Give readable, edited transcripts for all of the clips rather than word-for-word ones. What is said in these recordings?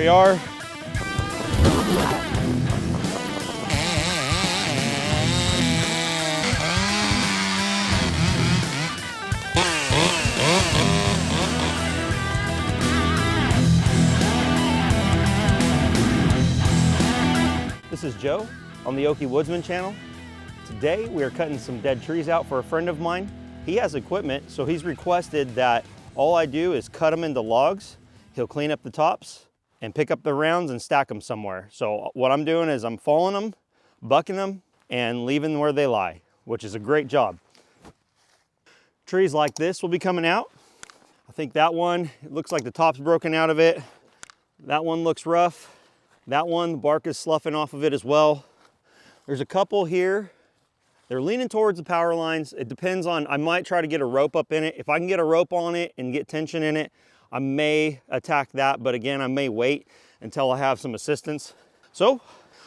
we are. This is Joe on the Okie Woodsman channel. Today we are cutting some dead trees out for a friend of mine. He has equipment, so he's requested that all I do is cut them into logs. He'll clean up the tops and pick up the rounds and stack them somewhere. So what I'm doing is I'm falling them, bucking them, and leaving them where they lie, which is a great job. Trees like this will be coming out. I think that one, it looks like the top's broken out of it. That one looks rough. That one, the bark is sloughing off of it as well. There's a couple here. They're leaning towards the power lines. It depends on, I might try to get a rope up in it. If I can get a rope on it and get tension in it, I may attack that, but again, I may wait until I have some assistance. So,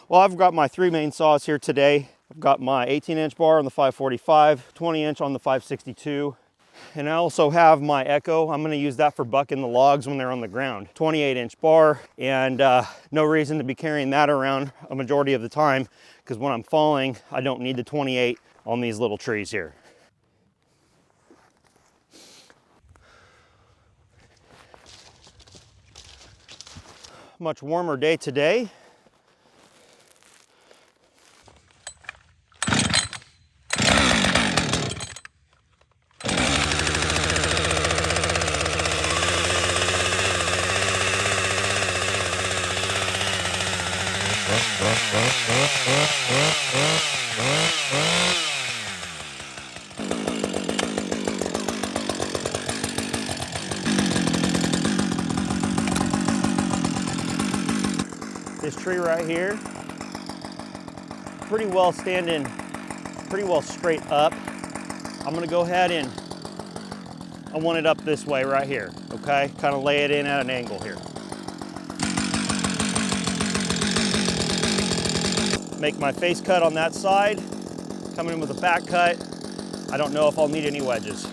well, I've got my 3 main saws here today. I've got my 18-inch bar on the 545, 20-inch on the 562. And I also have my Echo. I'm gonna use that for bucking the logs when they're on the ground. 28-inch bar, and no reason to be carrying that around a majority of the time, because when I'm falling, I don't need the 28 on these little trees here. Much warmer day today. This tree right here, pretty well standing, pretty well straight up. I'm gonna go ahead and I want it up this way right here, okay? Kind of lay it in at an angle here. Make my face cut on that side, coming in with a back cut. I don't know if I'll need any wedges.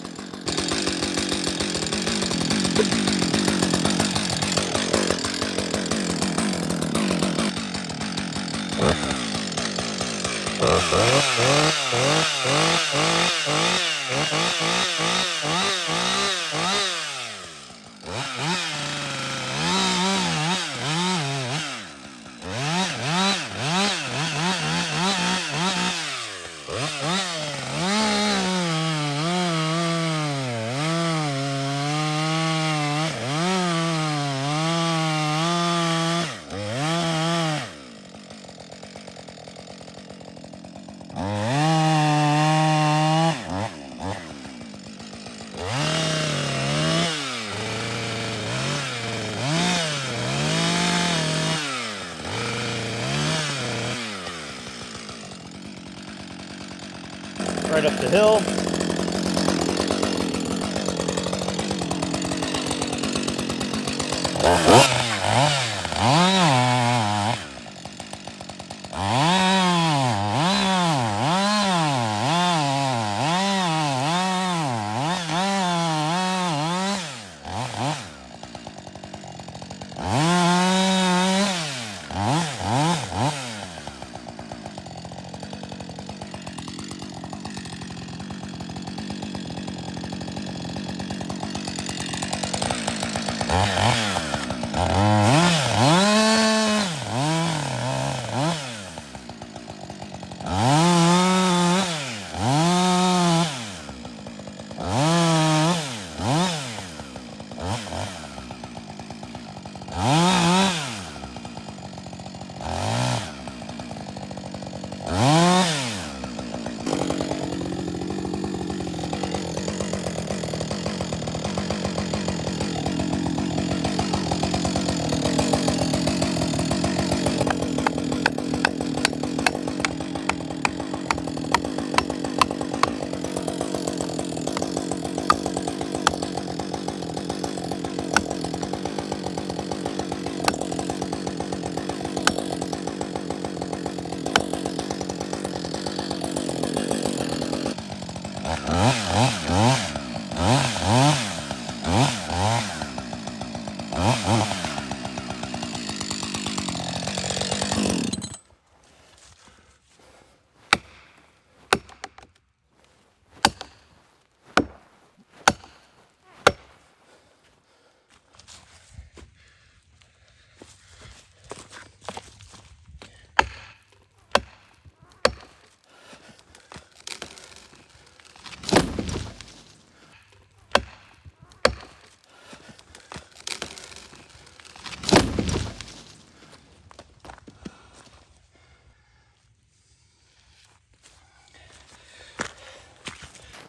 Right up the hill.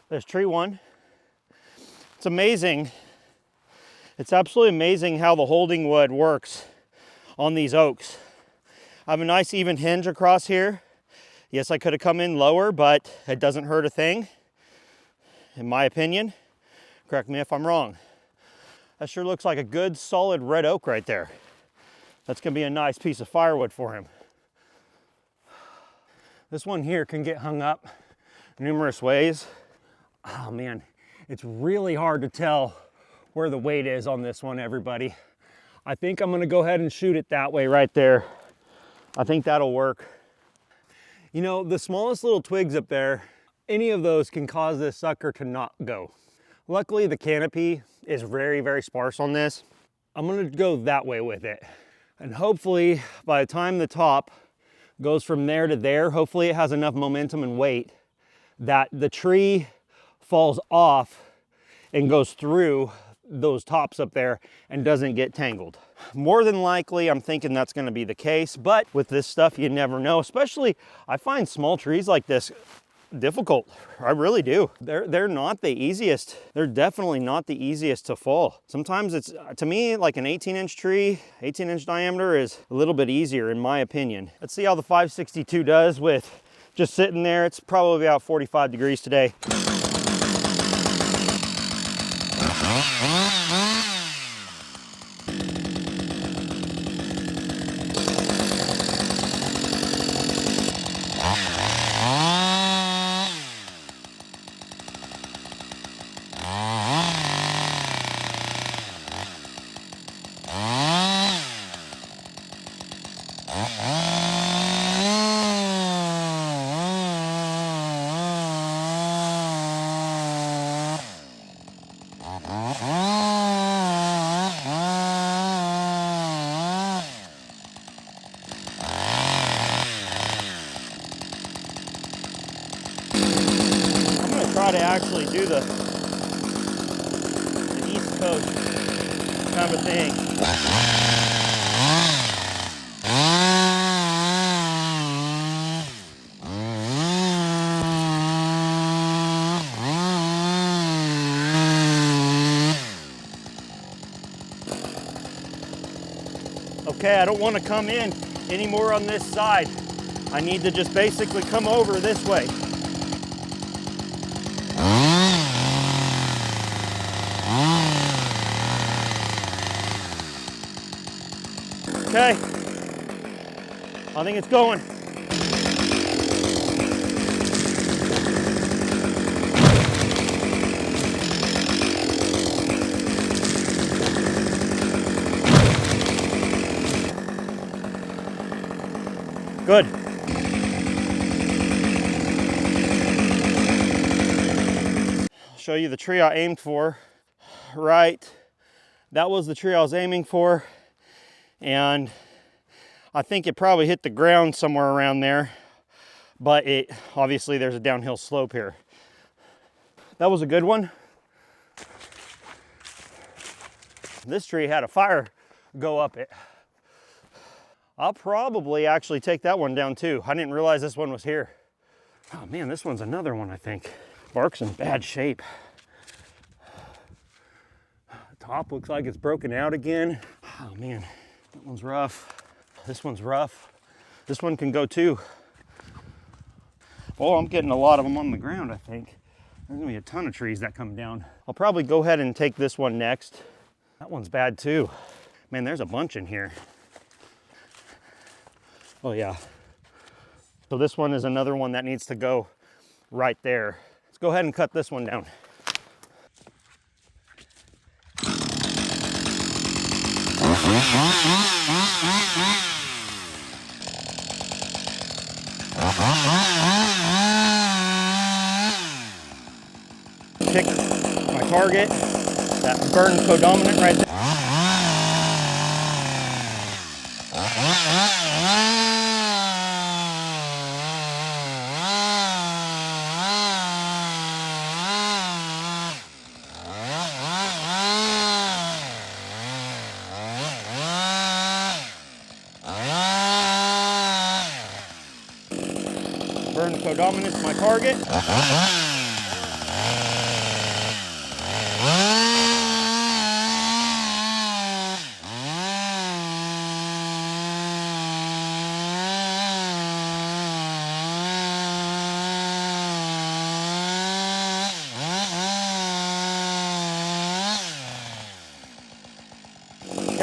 There's tree one. It's amazing. It's absolutely amazing how the holding wood works on these oaks. I have a nice even hinge across here. Yes, I could have come in lower, but it doesn't hurt a thing, in my opinion. Correct me if I'm wrong. That sure looks like a good solid red oak right there. That's gonna be a nice piece of firewood for him. This one here can get hung up numerous ways. Oh man, it's really hard to tell where the weight is on this one, everybody. I think I'm gonna go ahead and shoot it that way right there. I think that'll work. You know, the smallest little twigs up there, any of those can cause this sucker to not go. Luckily, the canopy is very, very sparse on this. I'm gonna go that way with it. And hopefully, by the time the top goes from there to there, hopefully it has enough momentum and weight that the tree falls off and goes through those tops up there and doesn't get tangled. More than likely, I'm thinking that's gonna be the case, but with this stuff, you never know. Especially, I find small trees like this difficult. I really do. They're not the easiest. They're definitely not the easiest to fall. Sometimes it's, to me, like an 18-inch tree, 18-inch diameter is a little bit easier in my opinion. Let's see how the 562 does with just sitting there. It's probably about 45 degrees today. Try to actually do the East Coast kind of thing. Okay, I don't want to come in anymore on this side. I need to just basically come over this way. Okay, I think it's going. Good. I'll show you the tree I aimed for. Right, that was the tree I was aiming for. And I think it probably hit the ground somewhere around there, but it obviously there's a downhill slope here. That was a good one. This tree had a fire go up it. I'll probably actually take that one down too. I didn't realize this one was here. Oh man, this one's another one, I think. Bark's in bad shape. The top looks like it's broken out again. Oh man. That one's rough. This one's rough. This one can go too. Oh, I'm getting a lot of them on the ground, I think. There's gonna be a ton of trees that come down. I'll probably go ahead and take this one next. That one's bad too. Man, there's a bunch in here. Oh yeah. So this one is another one that needs to go right there. Let's go ahead and cut this one down. Pick my target, that burn codominant right there. Burn codominant's my target.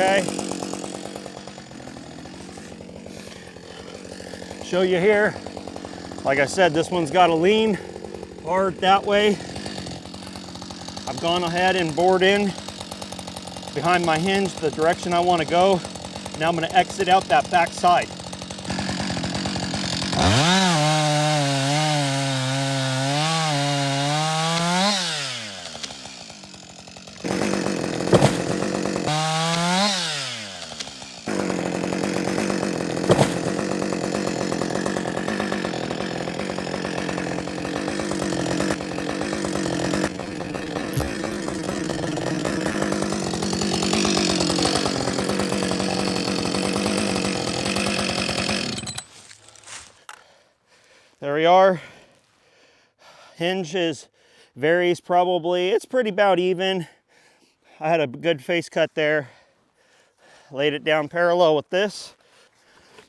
Okay. Show you here. Like I said, this one's got to lean hard that way. I've gone ahead and bored in behind my hinge the direction I want to go. Now I'm going to exit out that back side. There we are. Hinge varies probably, it's pretty about even. I had a good face cut there. Laid it down parallel with this.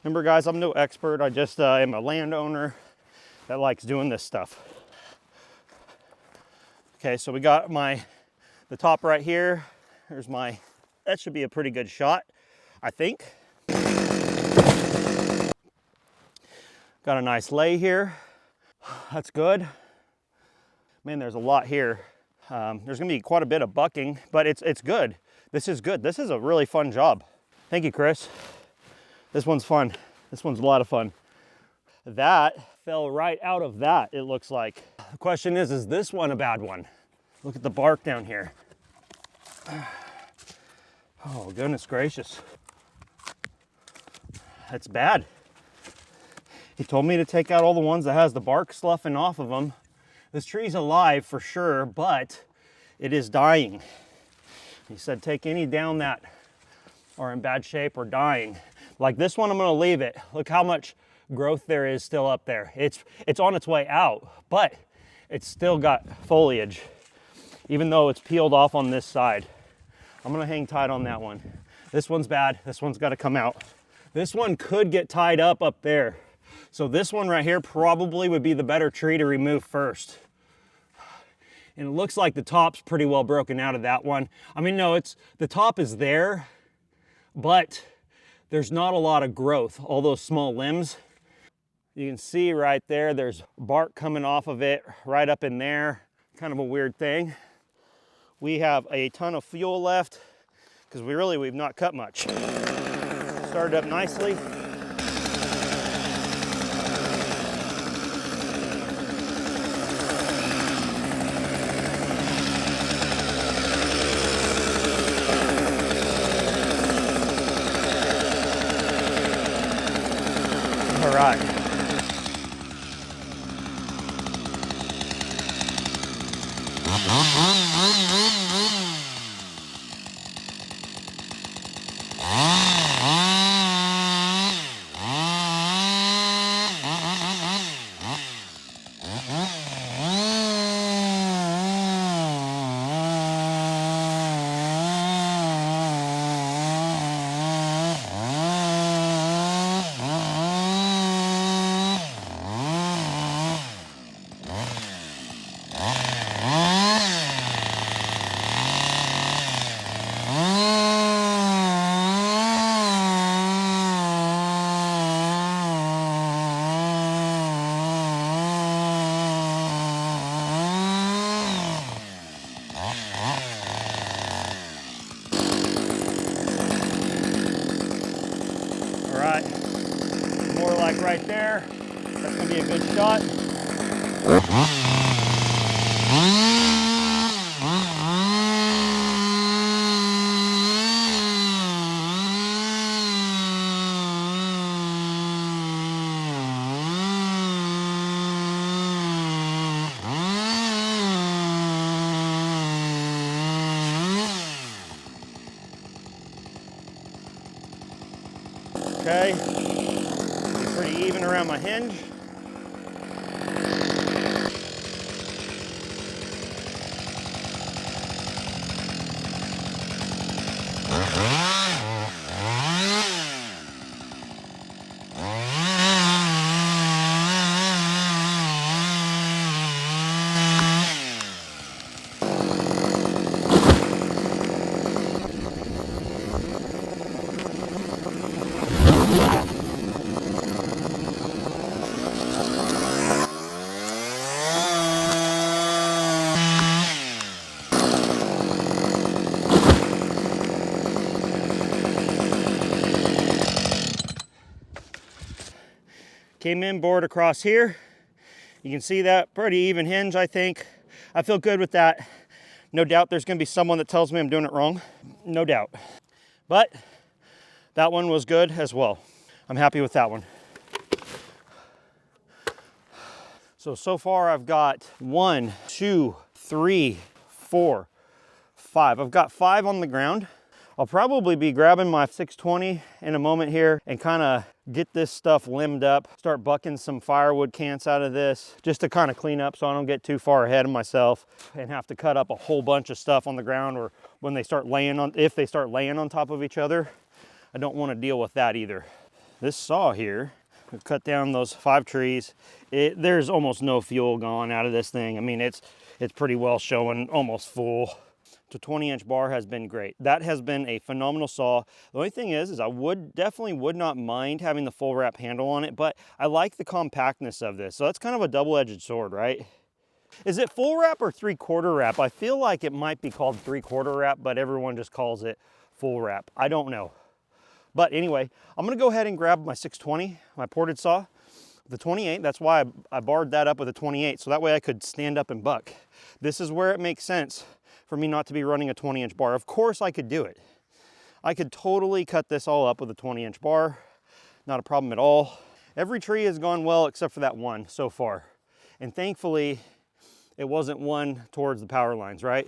Remember guys, I'm no expert. I just am a landowner that likes doing this stuff. Okay, so we got the top right here. There's that should be a pretty good shot, I think. Got a nice lay here. That's good. Man, there's a lot here. There's gonna be quite a bit of bucking, but it's good. This is good. This is a really fun job. Thank you, Chris. This one's fun. This one's a lot of fun. That fell right out of that, it looks like. The question is this one a bad one? Look at the bark down here. Oh, goodness gracious. That's bad. He told me to take out all the ones that has the bark sloughing off of them. This tree's alive for sure, but it is dying. He said take any down that are in bad shape or dying. Like this one, I'm gonna leave it. Look how much growth there is still up there. It's on its way out, but it's still got foliage, even though it's peeled off on this side. I'm gonna hang tight on that one. This one's bad. This one's gotta come out. This one could get tied up there. So this one right here probably would be the better tree to remove first. And it looks like the top's pretty well broken out of that one. I mean, no, the top is there, but there's not a lot of growth, all those small limbs. You can see right there, there's bark coming off of it right up in there. Kind of a weird thing. We have a ton of fuel left because we've not cut much. Started up nicely. All right. More like right there. That's gonna be a good shot. Okay, be pretty even around my hinge. Came in, bored across here. You can see that, pretty even hinge, I think. I feel good with that. No doubt there's gonna be someone that tells me I'm doing it wrong. No doubt. But that one was good as well. I'm happy with that one. So far I've got 1, 2, 3, 4, 5. I've got 5 on the ground. I'll probably be grabbing my 620 in a moment here and kind of get this stuff limbed up, start bucking some firewood cants out of this just to kind of clean up so I don't get too far ahead of myself and have to cut up a whole bunch of stuff on the ground, or when they start laying on, if they start laying on top of each other, I don't want to deal with that either. This saw here, I've cut down those 5 trees. There's almost no fuel gone out of this thing. I mean, it's pretty well showing, almost full. The 20-inch bar has been great. That has been a phenomenal saw. The only thing is I definitely would not mind having the full wrap handle on it, but I like the compactness of this. So that's kind of a double-edged sword, right? Is it full wrap or 3/4 wrap? I feel like it might be called 3/4 wrap, but everyone just calls it full wrap. I don't know. But anyway, I'm gonna go ahead and grab my 620, my ported saw, the 28. That's why I barred that up with a 28, so that way I could stand up and buck. This is where it makes sense for me not to be running a 20-inch bar. Of course I could do it. I could totally cut this all up with a 20-inch bar. Not a problem at all. Every tree has gone well except for that one so far. And thankfully, it wasn't one towards the power lines, right?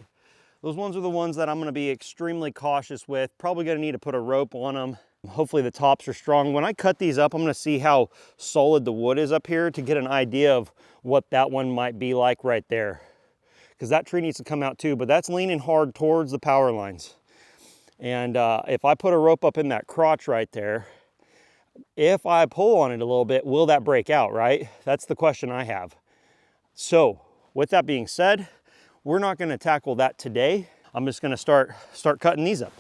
Those ones are the ones that I'm gonna be extremely cautious with. Probably gonna need to put a rope on them. Hopefully the tops are strong. When I cut these up, I'm gonna see how solid the wood is up here to get an idea of what that one might be like right there. Because that tree needs to come out too, but that's leaning hard towards the power lines. And if I put a rope up in that crotch right there, if I pull on it a little bit, will that break out, right? That's the question I have. So with that being said, we're not gonna tackle that today. I'm just gonna start cutting these up.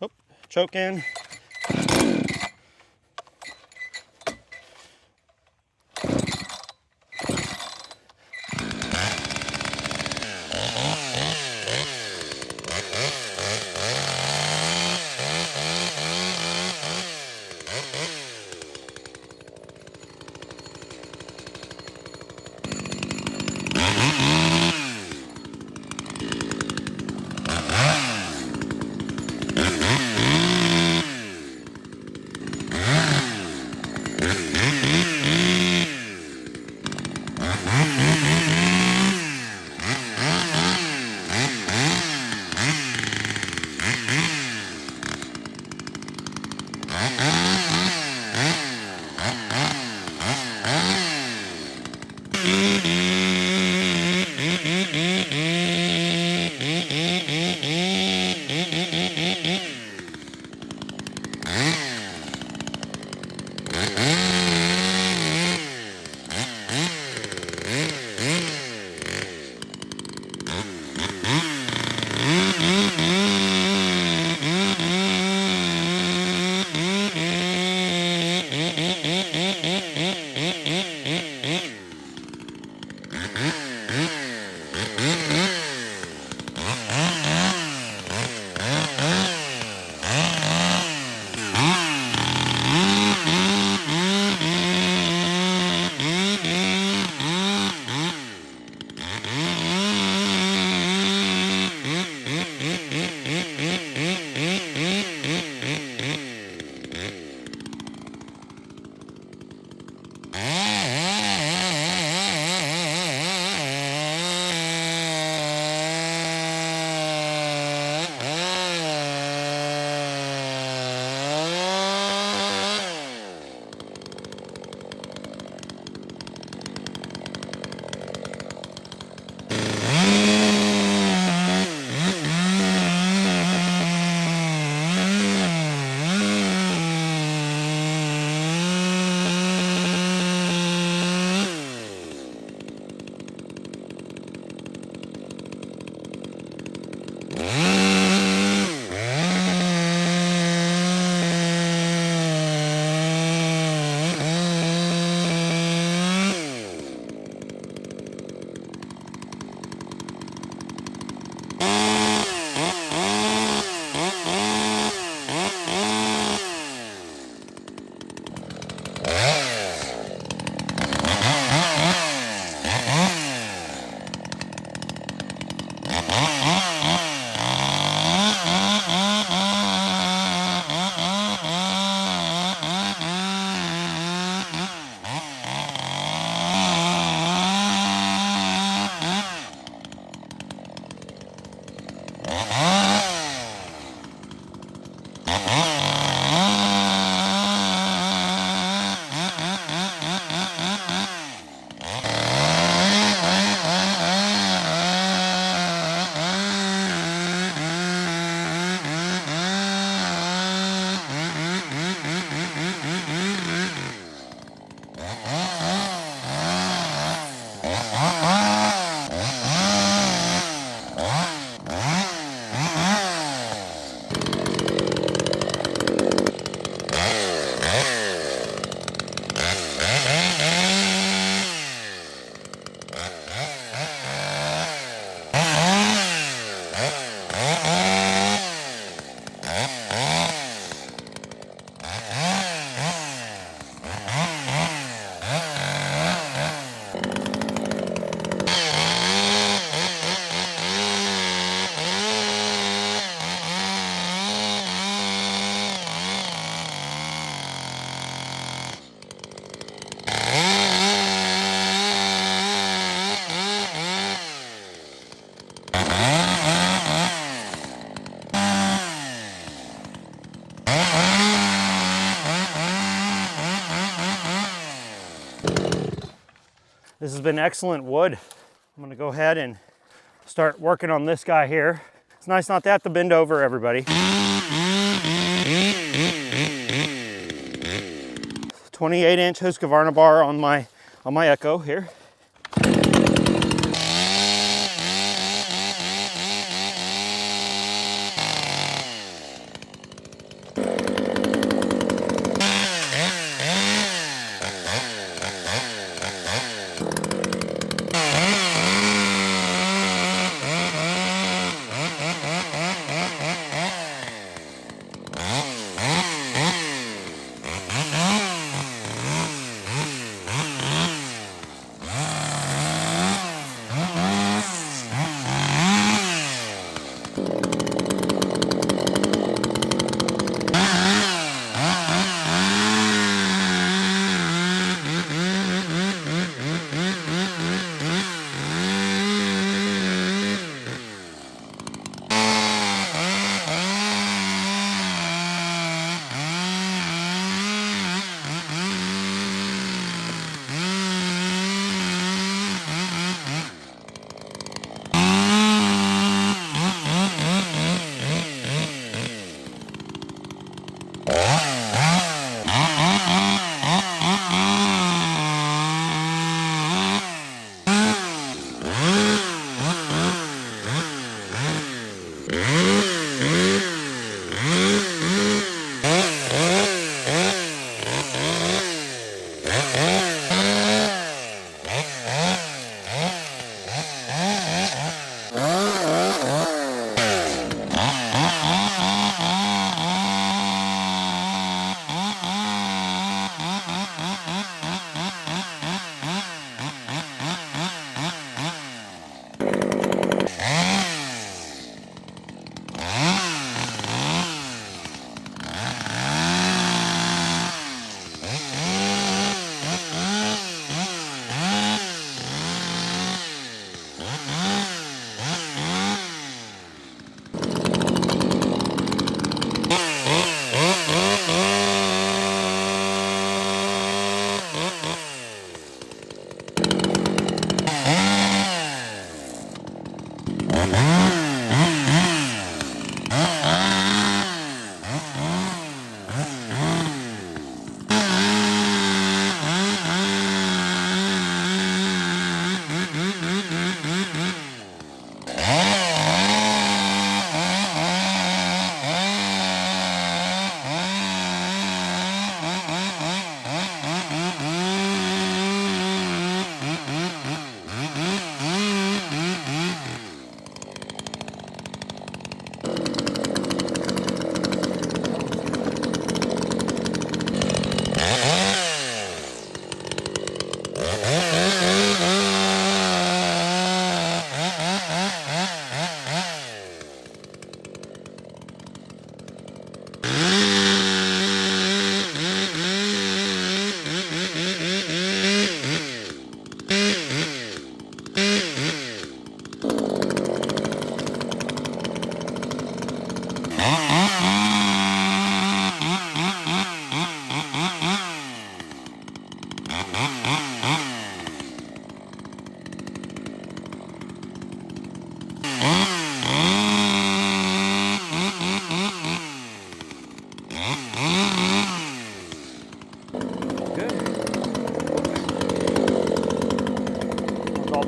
Oh, choke in. This has been excellent wood. I'm gonna go ahead and start working on this guy here. It's nice not to have to bend over, everybody. 28-inch Husqvarna bar on my Echo here.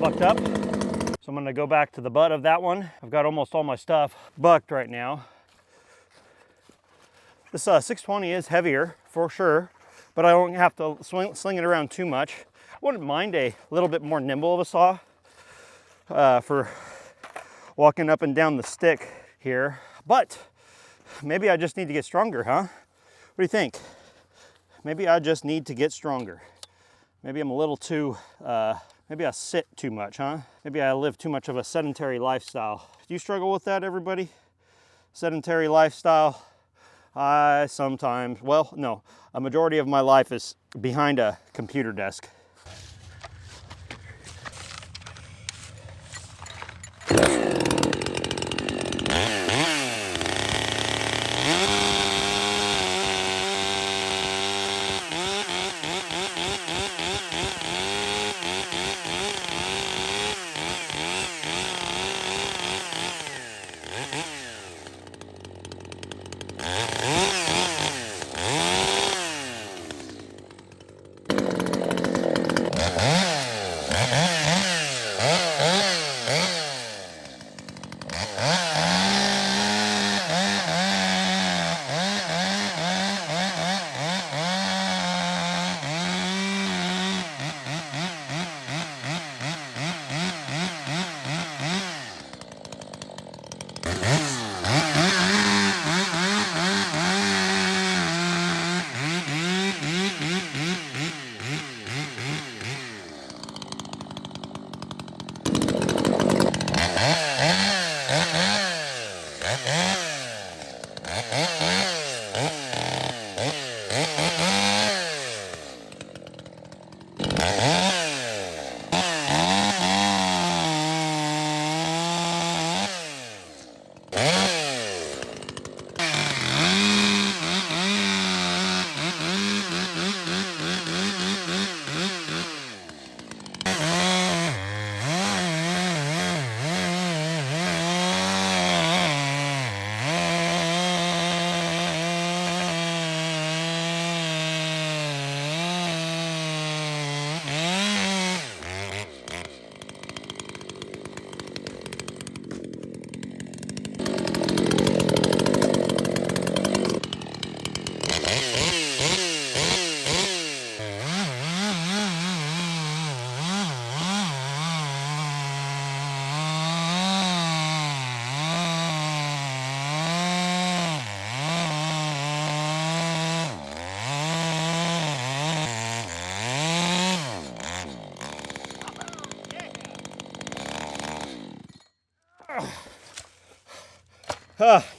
Bucked up. So I'm gonna go back to the butt of that one. I've got almost all my stuff bucked right now. This 620 is heavier for sure, but I don't have to sling it around too much. I wouldn't mind a little bit more nimble of a saw for walking up and down the stick here, but maybe I just need to get stronger, huh? What do you think? Maybe I just need to get stronger. Maybe I'm a little too, maybe I sit too much, huh? Maybe I live too much of a sedentary lifestyle. Do you struggle with that, everybody? Sedentary lifestyle? I sometimes, well, no, a majority of my life is behind a computer desk.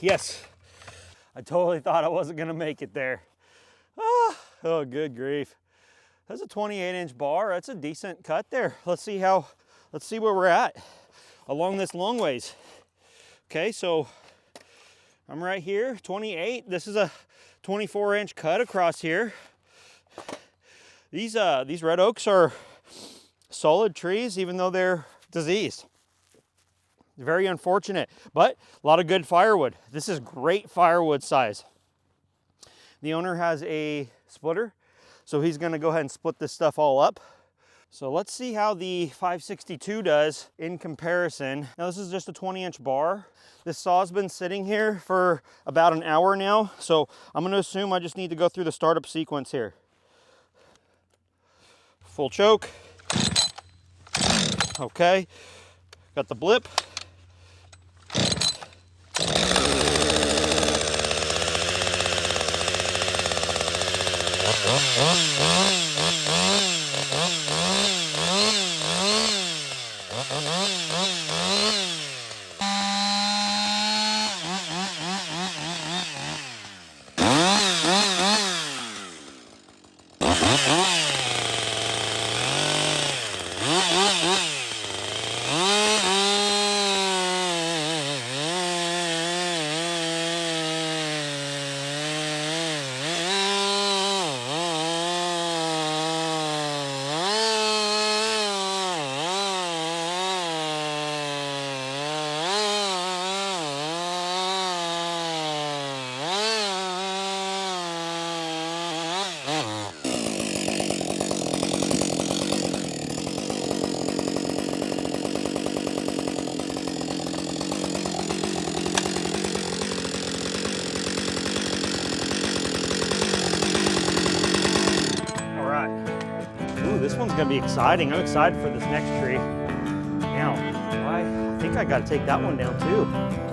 Yes, I totally thought I wasn't gonna make it there. Oh, good grief. That's a 28-inch bar. That's a decent cut there. Let's see where we're at along this long ways. Okay, so I'm right here, 28. This is a 24-inch cut across here. These red oaks are solid trees, even though they're diseased. Very unfortunate, but a lot of good firewood. This is great firewood size. The owner has a splitter, so he's gonna go ahead and split this stuff all up. So let's see how the 562 does in comparison. Now this is just a 20-inch bar. This saw's been sitting here for about an hour now, so I'm gonna assume I just need to go through the startup sequence here. Full choke. Okay, got the blip. This one's gonna be exciting. I'm excited for this next tree. Now, I think I gotta take that one down too.